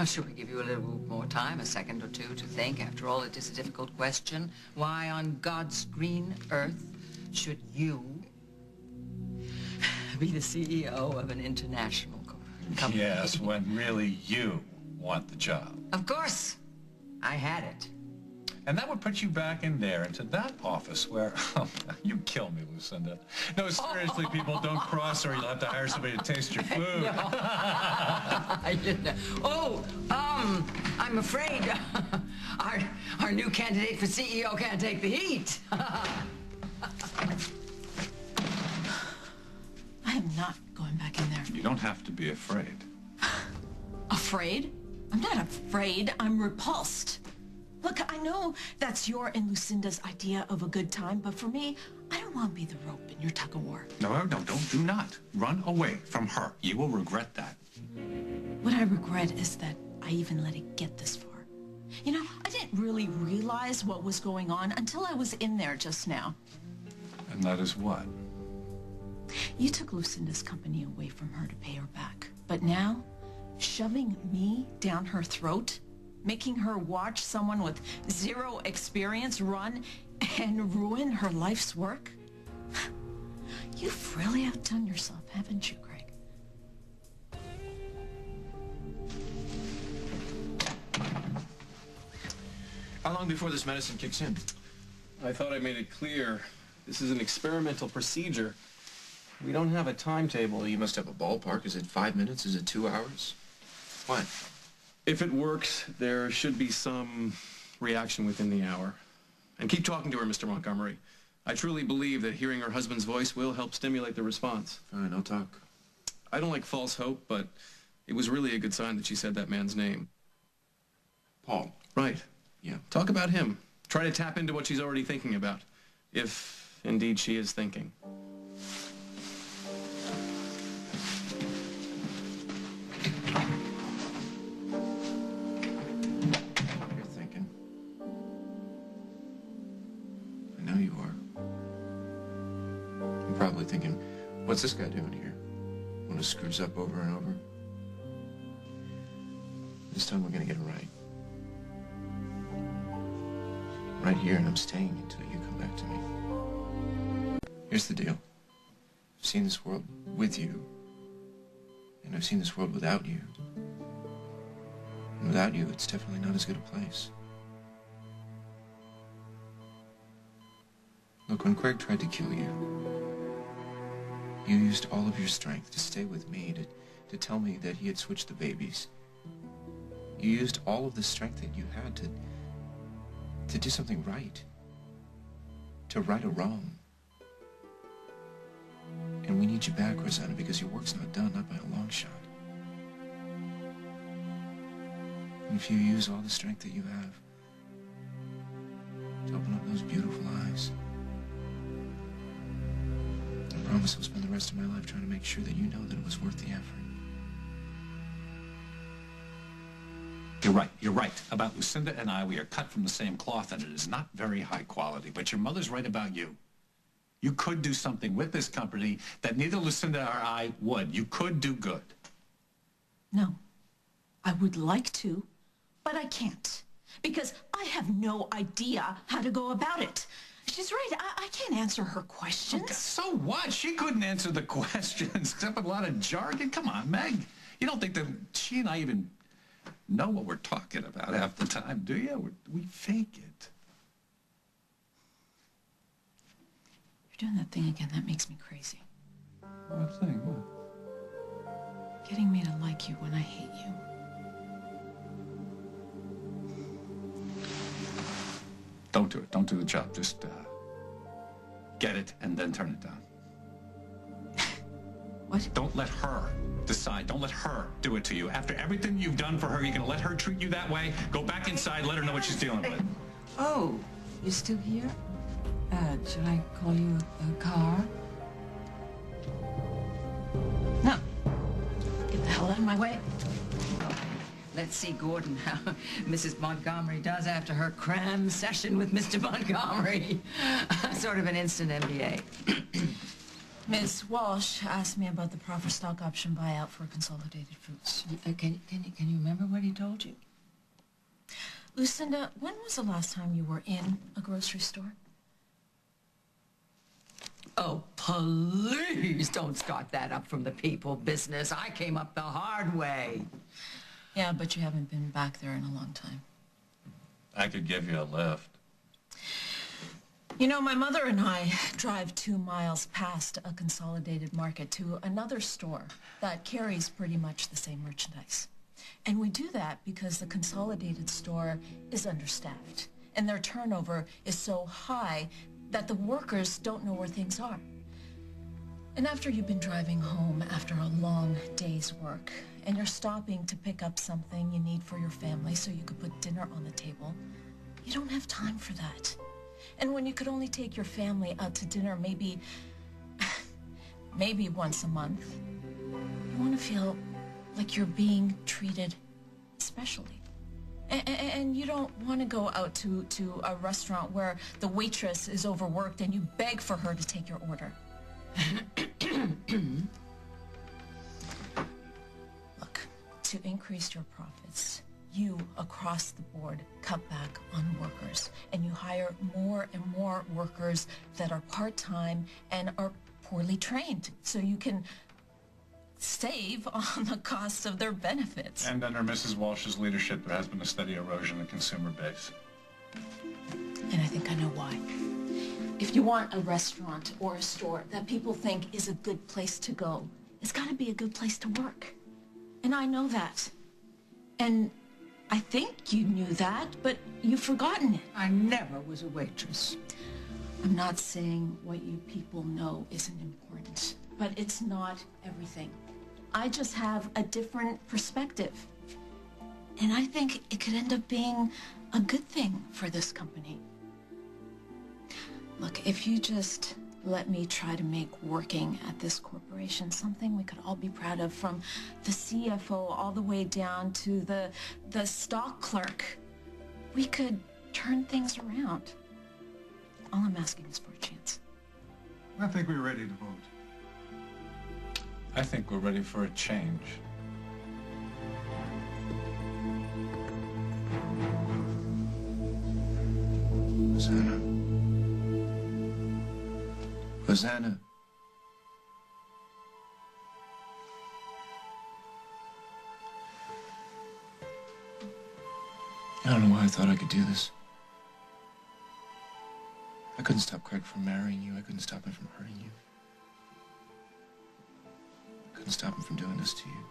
Should we give you a little more time, a second or two, to think? After all, it is a difficult question. Why on God's green earth should you be the CEO of an international company? Yes, when really you want the job. Of course. I had it. And that would put you back in there, into that office where... Oh, you kill me, Lucinda. No, seriously, people, don't cross or you'll have to hire somebody to taste your food. No. I didn't. Oh, I'm afraid our new candidate for CEO can't take the heat. I am not going back in there. You don't have to be afraid. Afraid? I'm not afraid. I'm repulsed. Look, I know that's your and Lucinda's idea of a good time, but for me, I don't want to be the rope in your tug-of-war. No, do not. Run away from her. You will regret that. What I regret is that I even let it get this far. You know, I didn't really realize what was going on until I was in there just now. And that is what? You took Lucinda's company away from her to pay her back. But now, shoving me down her throat, making her watch someone with zero experience run and ruin her life's work? You've really outdone yourself, haven't you, Craig? How long before this medicine kicks in? I thought I made it clear. This is an experimental procedure. We don't have a timetable. You must have a ballpark. Is it 5 minutes? Is it 2 hours? What? If it works, there should be some reaction within the hour. And keep talking to her, Mr. Montgomery. I truly believe that hearing her husband's voice will help stimulate the response. Fine, I'll talk. I don't like false hope, but it was really a good sign that she said that man's name. Paul. Right. Yeah. Talk about him. Try to tap into what she's already thinking about. If, indeed, she is thinking. Probably thinking, what's this guy doing here? One who screws up over and over. This time we're gonna get it right. Right here, and I'm staying until you come back to me. Here's the deal. I've seen this world with you, and I've seen this world without you. And without you, it's definitely not as good a place. Look, when Craig tried to kill you, you used all of your strength to stay with me, to tell me that he had switched the babies. You used all of the strength that you had to do something right. To right a wrong. And we need you back, Rosanna, because your work's not done, not by a long shot. And if you use all the strength that you have to open up those beautiful eyes, I promise I'll spend the rest of my life trying to make sure that you know that it was worth the effort. You're right. About Lucinda and I, we are cut from the same cloth, and it is not very high quality. But your mother's right about you. You could do something with this company that neither Lucinda or I would. You could do good. No. I would like to, but I can't. Because I have no idea how to go about it. She's right. I can't answer her questions. Okay, so what? She couldn't answer the questions except with a lot of jargon. Come on, Meg. You don't think that she and I even know what we're talking about half the time, do you? We fake it. You're doing that thing again. That makes me crazy. What thing? What? Getting me to like you when I hate you. Don't do it. Don't do the job. Just get it and then turn it down. What? Don't let her decide. Don't let her do it to you. After everything you've done for her, you're going to let her treat you that way? Go back inside, let her know what she's dealing with. Oh, you still here? Should I call you a car? No. Get the hell out of my way. Let's see, Gordon, how Mrs. Montgomery does after her cram session with Mr. Montgomery. Sort of an instant MBA. Ms. Walsh asked me about the proper stock option buyout for Consolidated Foods. Can you remember what he told you? Lucinda, when was the last time you were in a grocery store? Oh, please don't start that up from the people business. I came up the hard way. Yeah, but you haven't been back there in a long time. I could give you a lift. You know, my mother and I drive 2 miles past a Consolidated Market to another store that carries pretty much the same merchandise. And we do that because the Consolidated store is understaffed, and their turnover is so high that the workers don't know where things are. And after you've been driving home after a long day's work, and you're stopping to pick up something you need for your family so you could put dinner on the table, you don't have time for that. And when you could only take your family out to dinner maybe once a month, you want to feel like you're being treated specially. And you don't want to go out to a restaurant where the waitress is overworked and you beg for her to take your order. Look, to increase your profits, you, across the board, cut back on workers, and you hire more and more workers that are part-time and are poorly trained, so you can save on the cost of their benefits. And under Mrs. Walsh's leadership, there has been a steady erosion in the consumer base. And I think I know why. If you want a restaurant or a store that people think is a good place to go, it's got to be a good place to work. And I know that. And I think you knew that, but you've forgotten it. I never was a waitress. I'm not saying what you people know isn't important, but it's not everything. I just have a different perspective. And I think it could end up being a good thing for this company. Look, if you just let me try to make working at this corporation something we could all be proud of, from the CFO all the way down to the stock clerk, we could turn things around. All I'm asking is for a chance. I think we're ready to vote. I think we're ready for a change. Rosanna. Rosanna. I don't know why I thought I could do this. I couldn't stop Craig from marrying you. I couldn't stop him from hurting you. I couldn't stop him from doing this to you.